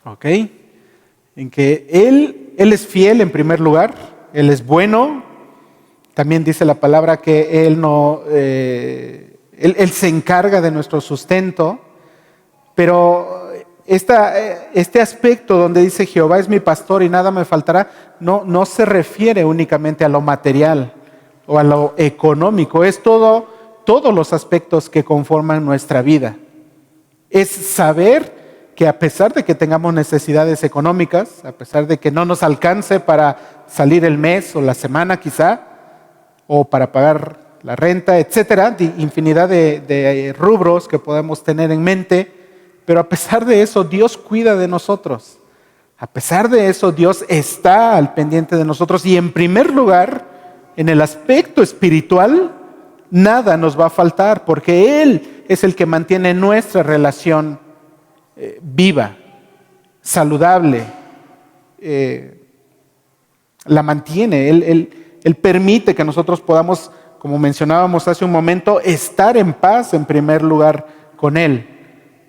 ¿Ok? En que Él es fiel en primer lugar, Él es bueno. También dice la palabra que Él se encarga de nuestro sustento. Pero este aspecto donde dice Jehová es mi pastor y nada me faltará, no se refiere únicamente a lo material o a lo económico. Es todos los aspectos que conforman nuestra vida. Es saber que a pesar de que tengamos necesidades económicas, a pesar de que no nos alcance para salir el mes o la semana quizá, o para pagar la renta, etcétera, infinidad de rubros que podemos tener en mente, pero a pesar de eso, Dios cuida de nosotros. A pesar de eso, Dios está al pendiente de nosotros y en primer lugar, en el aspecto espiritual, nada nos va a faltar porque Él es el que mantiene nuestra relación viva, saludable, la mantiene. Él permite que nosotros podamos, como mencionábamos hace un momento, estar en paz en primer lugar con Él.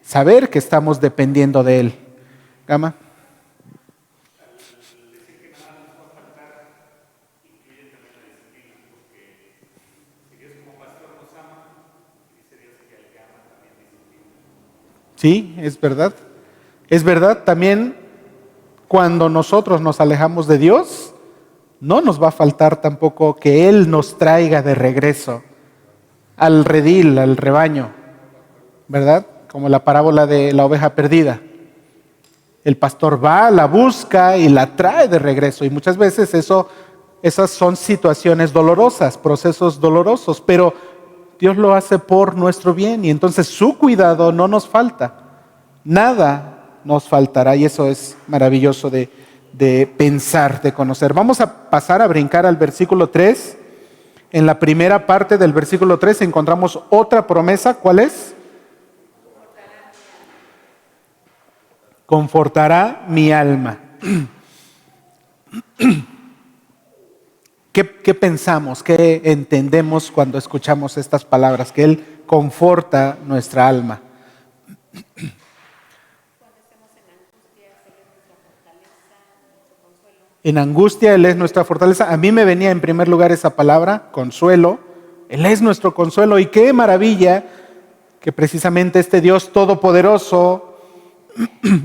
Saber que estamos dependiendo de Él. Gama. Sí, es verdad. Es verdad también cuando nosotros nos alejamos de Dios, no nos va a faltar tampoco que Él nos traiga de regreso al redil, al rebaño, ¿verdad? Como la parábola de la oveja perdida. El pastor va, la busca y la trae de regreso. Y muchas veces esas son situaciones dolorosas, procesos dolorosos, pero Dios lo hace por nuestro bien y entonces su cuidado no nos falta. Nada nos faltará y eso es maravilloso de pensar, de conocer. Vamos a pasar a brincar al versículo 3. En la primera parte del versículo 3 encontramos otra promesa. ¿Cuál es? Confortará mi alma. ¿Qué pensamos? ¿Qué entendemos cuando escuchamos estas palabras? Que Él conforta nuestra alma. En angustia Él es nuestra fortaleza. A mí me venía en primer lugar esa palabra, consuelo. Él es nuestro consuelo y qué maravilla que precisamente este Dios todopoderoso,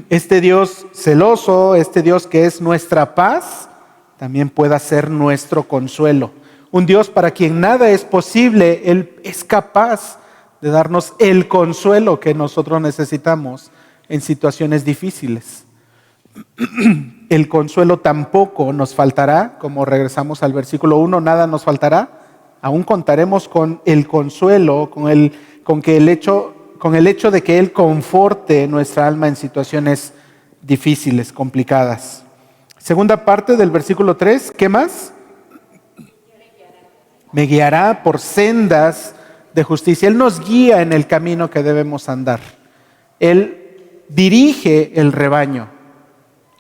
este Dios celoso, este Dios que es nuestra paz, también pueda ser nuestro consuelo. Un Dios para quien nada es posible, Él es capaz de darnos el consuelo que nosotros necesitamos en situaciones difíciles. El consuelo tampoco nos faltará, como regresamos al versículo 1, nada nos faltará. Aún contaremos con el consuelo, con el hecho de que Él conforte nuestra alma en situaciones difíciles, complicadas. Segunda parte del versículo 3, ¿qué más? Me guiará por sendas de justicia. Él nos guía en el camino que debemos andar. Él dirige el rebaño.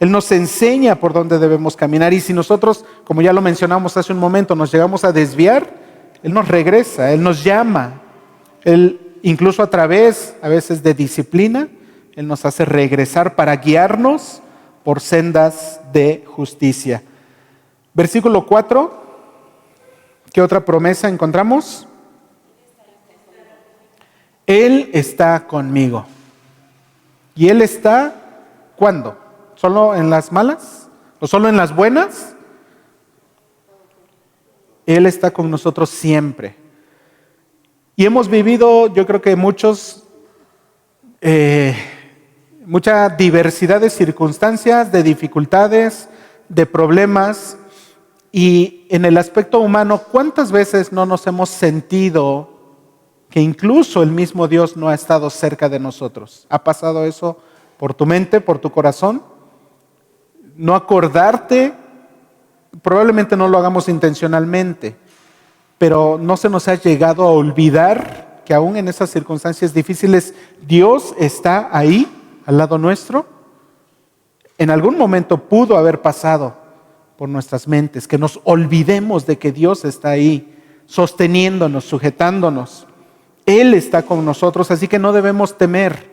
Él nos enseña por dónde debemos caminar. Y si nosotros, como ya lo mencionamos hace un momento, nos llegamos a desviar, Él nos regresa, Él nos llama. Él, incluso a través, a veces, de disciplina, Él nos hace regresar para guiarnos por sendas de justicia. Versículo 4. ¿Qué otra promesa encontramos? Él está conmigo. ¿Y Él está cuándo? ¿Solo en las malas? ¿O solo en las buenas? Él está con nosotros siempre. Y hemos vivido, yo creo que mucha diversidad de circunstancias, de dificultades, de problemas. Y en el aspecto humano, ¿cuántas veces no nos hemos sentido que incluso el mismo Dios no ha estado cerca de nosotros? ¿Ha pasado eso por tu mente, por tu corazón? No acordarte, probablemente no lo hagamos intencionalmente, pero no se nos ha llegado a olvidar que aún en esas circunstancias difíciles, Dios está ahí, al lado nuestro. En algún momento pudo haber pasado por nuestras mentes, que nos olvidemos de que Dios está ahí, sosteniéndonos, sujetándonos. Él está con nosotros, así que no debemos temer.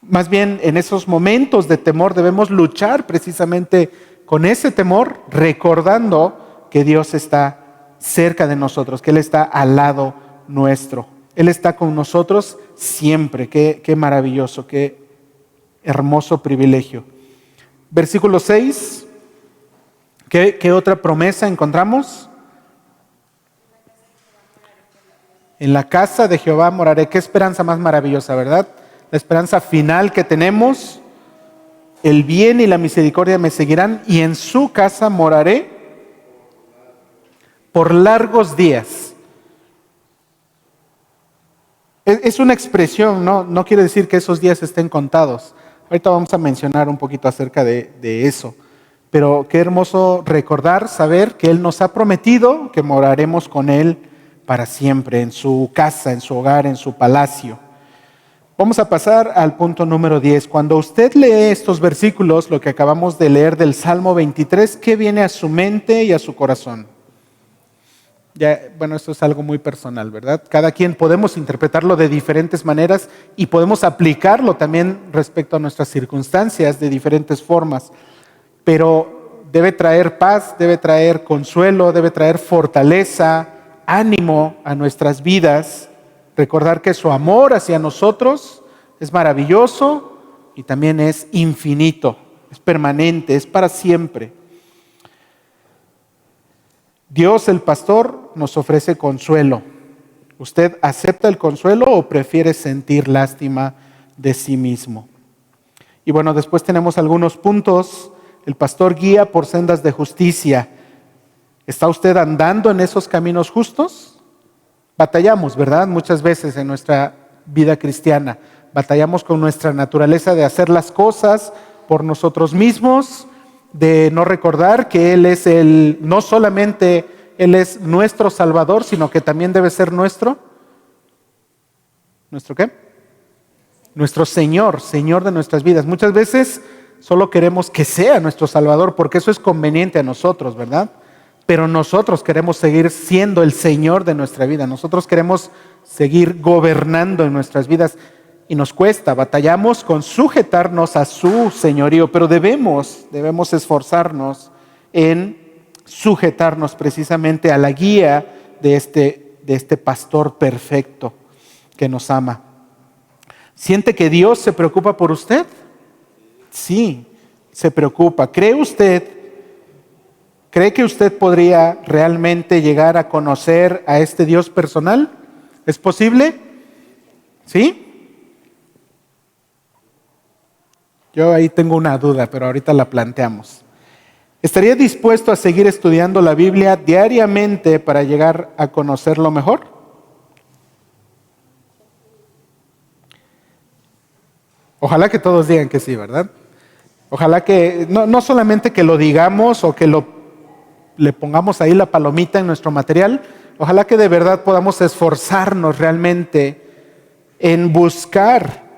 Más bien, en esos momentos de temor debemos luchar precisamente con ese temor, recordando que Dios está cerca de nosotros, que Él está al lado nuestro. Él está con nosotros siempre. Qué maravilloso, qué hermoso privilegio. Versículo 6. ¿Qué otra promesa encontramos? En la casa de Jehová moraré. Qué esperanza más maravillosa, ¿verdad? La esperanza final que tenemos. El bien y la misericordia me seguirán y en su casa moraré por largos días. Es una expresión, no quiere decir que esos días estén contados. Ahorita vamos a mencionar un poquito acerca de eso. Pero qué hermoso recordar, saber que Él nos ha prometido que moraremos con Él para siempre, en su casa, en su hogar, en su palacio. Vamos a pasar al punto número 10. Cuando usted lee estos versículos, lo que acabamos de leer del Salmo 23, ¿qué viene a su mente y a su corazón? Bueno, esto es algo muy personal, ¿verdad? Cada quien podemos interpretarlo de diferentes maneras y podemos aplicarlo también respecto a nuestras circunstancias de diferentes formas. Pero debe traer paz, debe traer consuelo, debe traer fortaleza, ánimo a nuestras vidas. Recordar que su amor hacia nosotros es maravilloso y también es infinito, es permanente, es para siempre. Dios, el pastor, nos ofrece consuelo. ¿Usted acepta el consuelo o prefiere sentir lástima de sí mismo? Y bueno, después tenemos algunos puntos. El pastor guía por sendas de justicia. ¿Está usted andando en esos caminos justos? Batallamos, ¿verdad? Muchas veces en nuestra vida cristiana. Batallamos con nuestra naturaleza de hacer las cosas por nosotros mismos, de no recordar que Él es no solamente Él es nuestro Salvador, sino que también debe ser ¿nuestro qué? Nuestro Señor, Señor de nuestras vidas. Muchas veces solo queremos que sea nuestro Salvador porque eso es conveniente a nosotros, ¿verdad? Pero nosotros queremos seguir siendo el Señor de nuestra vida. Nosotros queremos seguir gobernando en nuestras vidas y nos cuesta, batallamos con sujetarnos a su señorío, pero debemos esforzarnos en sujetarnos precisamente a la guía de este pastor perfecto que nos ama. ¿Siente que Dios se preocupa por usted? Sí, se preocupa. ¿Cree que usted podría realmente llegar a conocer a este Dios personal? ¿Es posible? ¿Sí? Yo ahí tengo una duda, pero ahorita la planteamos. ¿Estaría dispuesto a seguir estudiando la Biblia diariamente para llegar a conocerlo mejor? Ojalá que todos digan que sí, ¿verdad? Ojalá que no solamente que lo digamos o que le pongamos ahí la palomita en nuestro material, ojalá que de verdad podamos esforzarnos realmente en buscar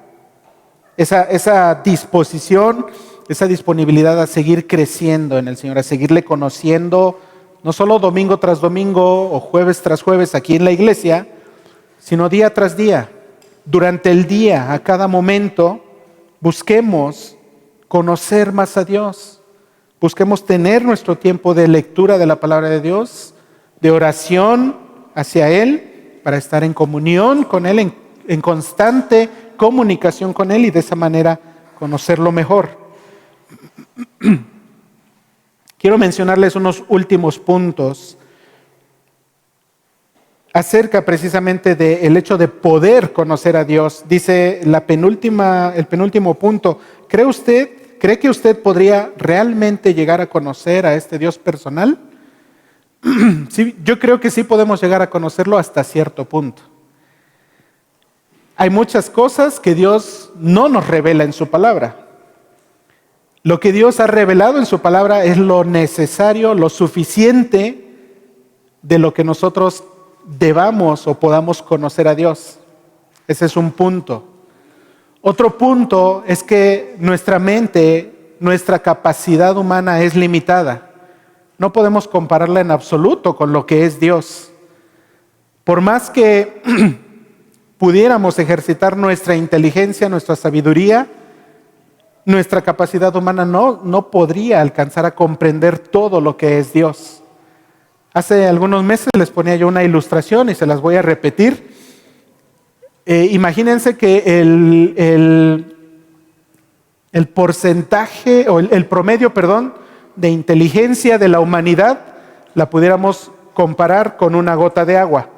esa disposición, esa disponibilidad a seguir creciendo en el Señor, a seguirle conociendo, no solo domingo tras domingo o jueves tras jueves aquí en la iglesia, sino día tras día, durante el día, a cada momento, busquemos conocer más a Dios. Busquemos tener nuestro tiempo de lectura de la palabra de Dios, de oración hacia Él, para estar en comunión con Él, en constante comunicación con Él y de esa manera conocerlo mejor. Quiero mencionarles unos últimos puntos acerca precisamente del hecho de poder conocer a Dios. Dice el penúltimo punto, ¿cree que usted podría realmente llegar a conocer a este Dios personal? Sí, yo creo que sí podemos llegar a conocerlo hasta cierto punto. Hay muchas cosas que Dios no nos revela en su palabra. Lo que Dios ha revelado en su palabra es lo necesario, lo suficiente de lo que nosotros debamos o podamos conocer a Dios. Ese es un punto. Otro punto es que nuestra mente, nuestra capacidad humana es limitada. No podemos compararla en absoluto con lo que es Dios. Por más que pudiéramos ejercitar nuestra inteligencia, nuestra sabiduría, nuestra capacidad humana no podría alcanzar a comprender todo lo que es Dios. Hace algunos meses les ponía yo una ilustración y se las voy a repetir. Imagínense que el porcentaje o el promedio, de inteligencia de la humanidad la pudiéramos comparar con una gota de agua.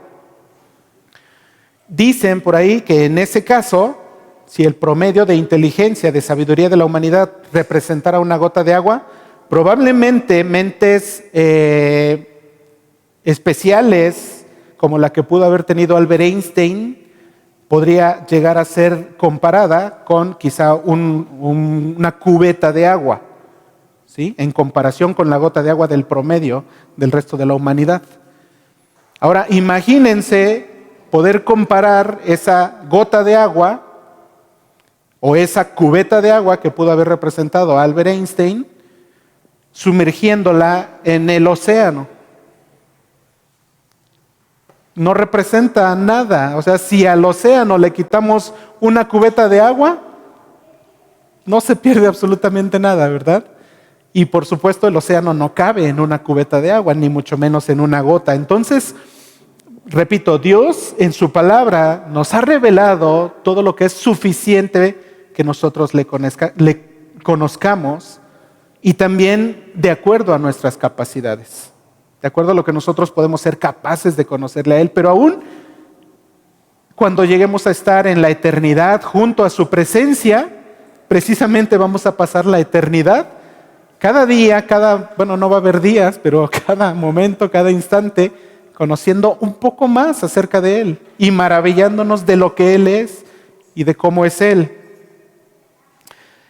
Dicen por ahí que en ese caso, si el promedio de inteligencia, de sabiduría de la humanidad representara una gota de agua, probablemente mentes especiales, como la que pudo haber tenido Albert Einstein, podría llegar a ser comparada con quizá una cubeta de agua, ¿sí? En comparación con la gota de agua del promedio del resto de la humanidad. Ahora, imagínense poder comparar esa gota de agua o esa cubeta de agua que pudo haber representado a Albert Einstein, sumergiéndola en el océano. No representa nada. O sea, si al océano le quitamos una cubeta de agua, no se pierde absolutamente nada, ¿verdad? Y por supuesto el océano no cabe en una cubeta de agua, ni mucho menos en una gota. Entonces, repito, Dios en su palabra nos ha revelado todo lo que es suficiente que nosotros le conozcamos y también de acuerdo a nuestras capacidades. De acuerdo a lo que nosotros podemos ser capaces de conocerle a Él, pero aún cuando lleguemos a estar en la eternidad junto a su presencia, precisamente vamos a pasar la eternidad cada día, no va a haber días, pero cada momento, cada instante, conociendo un poco más acerca de Él y maravillándonos de lo que Él es y de cómo es Él.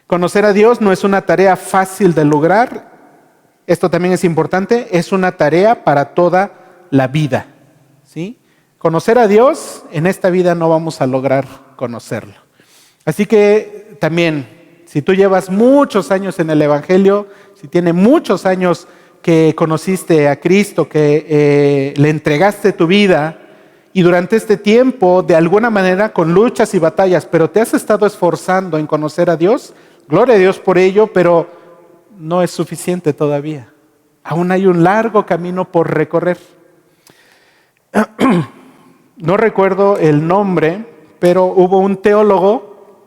Conocer a Dios no es una tarea fácil de lograr. Esto también es importante, es una tarea para toda la vida, ¿sí? Conocer a Dios, en esta vida no vamos a lograr conocerlo. Así que también, si tú llevas muchos años en el Evangelio, si tienes muchos años que conociste a Cristo, que le entregaste tu vida, y durante este tiempo, de alguna manera, con luchas y batallas, pero te has estado esforzando en conocer a Dios, gloria a Dios por ello, pero no es suficiente todavía. Aún hay un largo camino por recorrer. No recuerdo el nombre, pero hubo un teólogo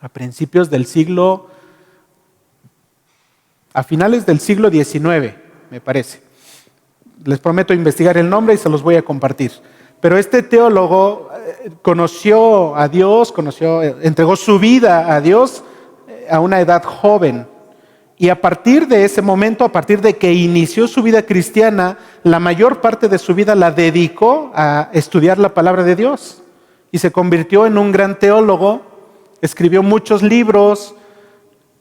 a principios del siglo, a finales del siglo XIX, me parece. Les prometo investigar el nombre y se los voy a compartir. Pero este teólogo conoció a Dios, entregó su vida a Dios a una edad joven. Y a partir de ese momento, a partir de que inició su vida cristiana, la mayor parte de su vida la dedicó a estudiar la palabra de Dios. Y se convirtió en un gran teólogo, escribió muchos libros,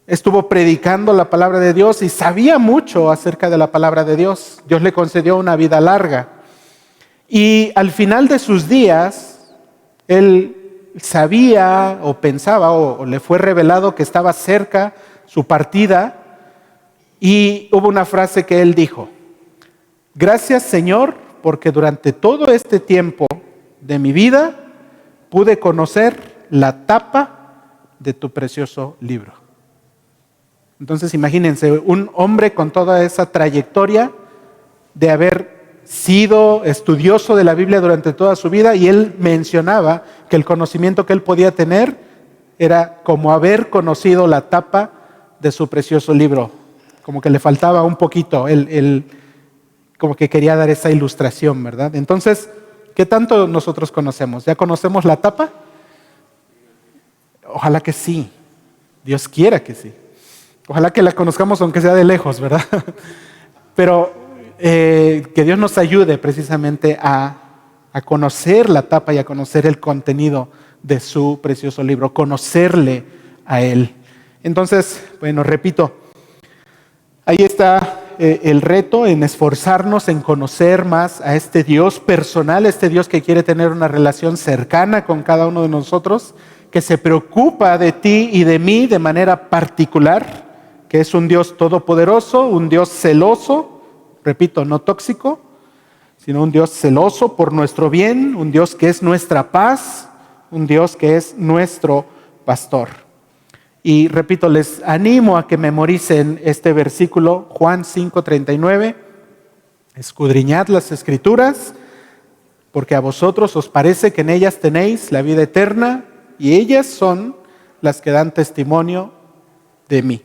estuvo predicando la palabra de Dios y sabía mucho acerca de la palabra de Dios. Dios le concedió una vida larga. Y al final de sus días, él sabía o pensaba o le fue revelado que estaba cerca su partida, y hubo una frase que él dijo: gracias, Señor, porque durante todo este tiempo de mi vida pude conocer la tapa de tu precioso libro. Entonces imagínense, un hombre con toda esa trayectoria de haber sido estudioso de la Biblia durante toda su vida, y él mencionaba que el conocimiento que él podía tener era como haber conocido la tapa de su precioso libro. Como que le faltaba un poquito, él como que quería dar esa ilustración, ¿verdad? Entonces, ¿qué tanto nosotros conocemos? ¿Ya conocemos la tapa? Ojalá que sí, Dios quiera que sí. Ojalá que la conozcamos aunque sea de lejos, ¿verdad? Pero que Dios nos ayude precisamente a conocer la tapa y a conocer el contenido de su precioso libro, conocerle a Él. Entonces, bueno, repito, ahí está el reto en esforzarnos en conocer más a este Dios personal, este Dios que quiere tener una relación cercana con cada uno de nosotros, que se preocupa de ti y de mí de manera particular, que es un Dios todopoderoso, un Dios celoso, repito, no tóxico, sino un Dios celoso por nuestro bien, un Dios que es nuestra paz, un Dios que es nuestro pastor. Y repito, les animo a que memoricen este versículo, Juan 5:39, escudriñad las Escrituras, porque a vosotros os parece que en ellas tenéis la vida eterna, y ellas son las que dan testimonio de mí.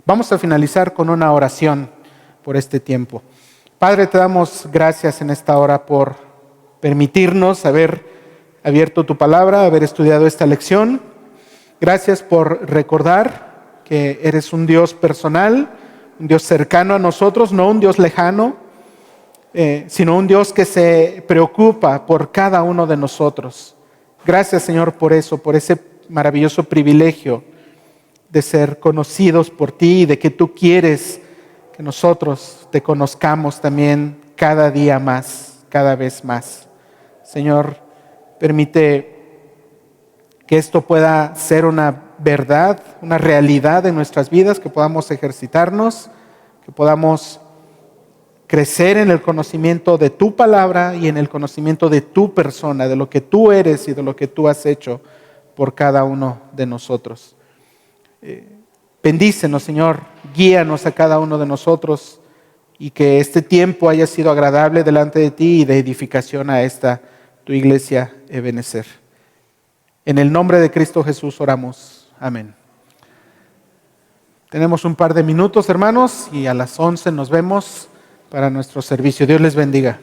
Vamos a finalizar con una oración por este tiempo. Padre, te damos gracias en esta hora por permitirnos haber abierto tu palabra, haber estudiado esta lección. Gracias por recordar que eres un Dios personal, un Dios cercano a nosotros, no un Dios lejano, sino un Dios que se preocupa por cada uno de nosotros. Gracias, Señor, por eso, por ese maravilloso privilegio de ser conocidos por ti y de que tú quieres que nosotros te conozcamos también cada día más, cada vez más. Señor, permite que esto pueda ser una verdad, una realidad en nuestras vidas, que podamos ejercitarnos, que podamos crecer en el conocimiento de tu palabra y en el conocimiento de tu persona, de lo que tú eres y de lo que tú has hecho por cada uno de nosotros. Bendícenos, Señor, guíanos a cada uno de nosotros, y que este tiempo haya sido agradable delante de ti y de edificación a esta tu iglesia Ebenezer. En el nombre de Cristo Jesús oramos. Amén. Tenemos un par de minutos, hermanos, y a las 11 nos vemos para nuestro servicio. Dios les bendiga.